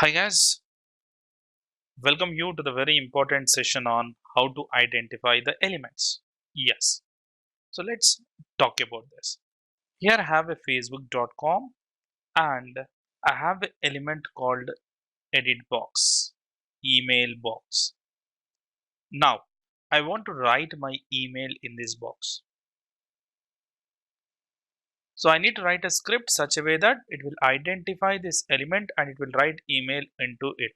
Hi guys, welcome you to the very important session on how to identify the elements. Yes, so let's talk about this. Here I have a facebook.com and I have an element called edit box, email box. Now, I want to write my email in this box. So I need to write a script such a way that it will identify this element and it will write email into it.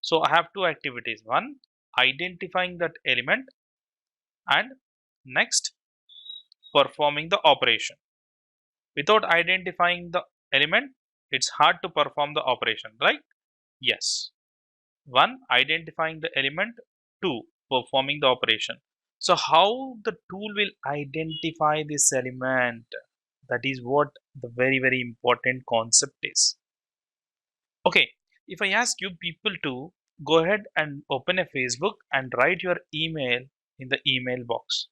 So I have two activities. One, identifying that element, and next, performing the operation. Without identifying the element, it's hard to perform the operation, right? Yes. One, identifying the element. Two, performing the operation. So how the tool will identify this element? That is what the very important concept is. Okay, if I ask you people to go ahead and open a Facebook and write your email in the email box,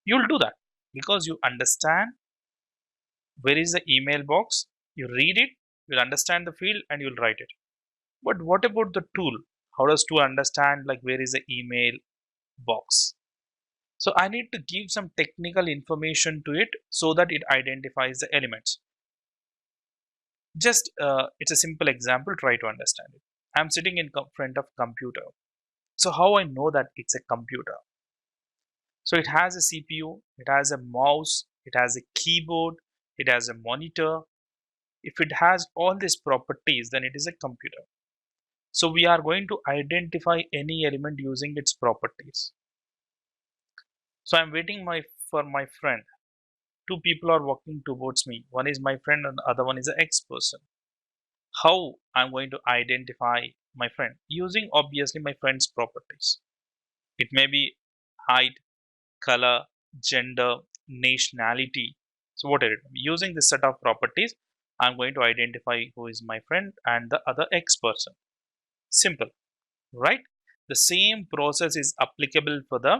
you'll do that because you understand where is the email box, you read it, you'll understand the field and you'll write it. But what about the tool? How does tool understand like where is the email box? So I need to give some technical information to it so that it identifies the elements. Just it's a simple example, try to understand it. I'm sitting in front of computer. So how I know that it's a computer? So it has a CPU, it has a mouse, it has a keyboard, it has a monitor. If it has all these properties, then it is a computer. So we are going to identify any element using its properties. So I'm waiting for my friend. Two people are walking towards me. One is my friend and the other one is an ex person. How I'm going to identify my friend? Using obviously my friend's properties. It may be height, color, gender, nationality. So whatever it may be. Using this set of properties, I'm going to identify who is my friend and the other ex person. Simple, right? The same process is applicable for the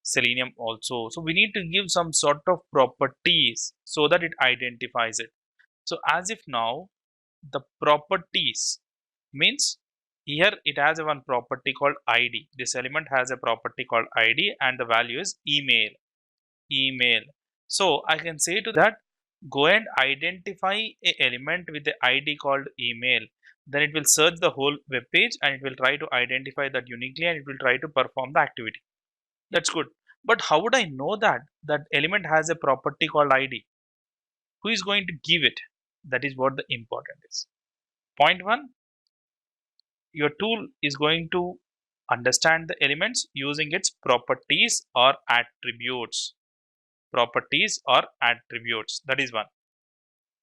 Selenium also. So we need to give some sort of properties so that it identifies it. So as if now the properties means here it has a one property called ID. This element has a property called ID and the value is email. Email. So I can say to that, go and identify a element with the ID called email. Then it will search the whole web page and it will try to identify that uniquely and it will try to perform the activity. That's good. But how would I know that that element has a property called ID? Who is going to give it? That is what the important is. Point one, your tool is going to understand the elements using its properties or attributes. Properties or attributes. That is one.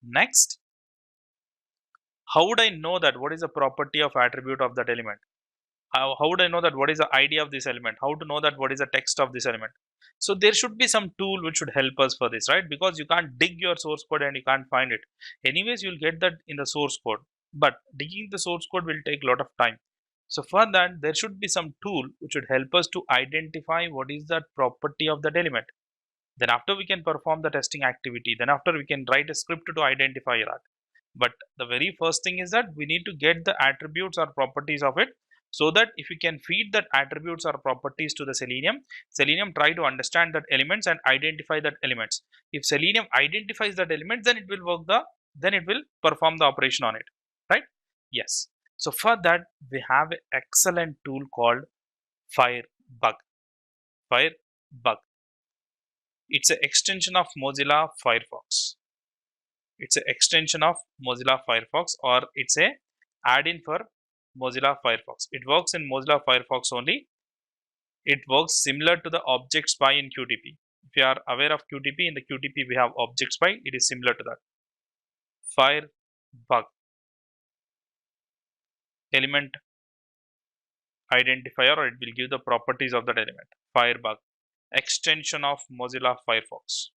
Next, how would I know that what is the property of attribute of that element? How would I know that what is the ID of this element? How to know that what is the text of this element? So there should be some tool which should help us for this, right? Because you can't dig your source code and you can't find it. Anyways, you'll get that in the source code. But digging the source code will take a lot of time. So for that, there should be some tool which should help us to identify what is the property of that element. Then after we can perform the testing activity, then after we can write a script to identify that. But the very first thing is that we need to get the attributes or properties of it, so that if we can feed that attributes or properties to the Selenium try to understand that elements and identify that elements. If Selenium identifies that element, then it will then it will perform the operation on it, right? Yes. So for that we have an excellent tool called Firebug. Firebug. It's an extension of Mozilla Firefox. It's an extension of Mozilla Firefox, or it's a add-in for Mozilla Firefox. It works in Mozilla Firefox only. It works similar to the object spy in QTP. If you are aware of QTP, in the QTP we have object spy. It is similar to that. Firebug, element identifier, or it will give the properties of that element. Firebug, extension of Mozilla Firefox.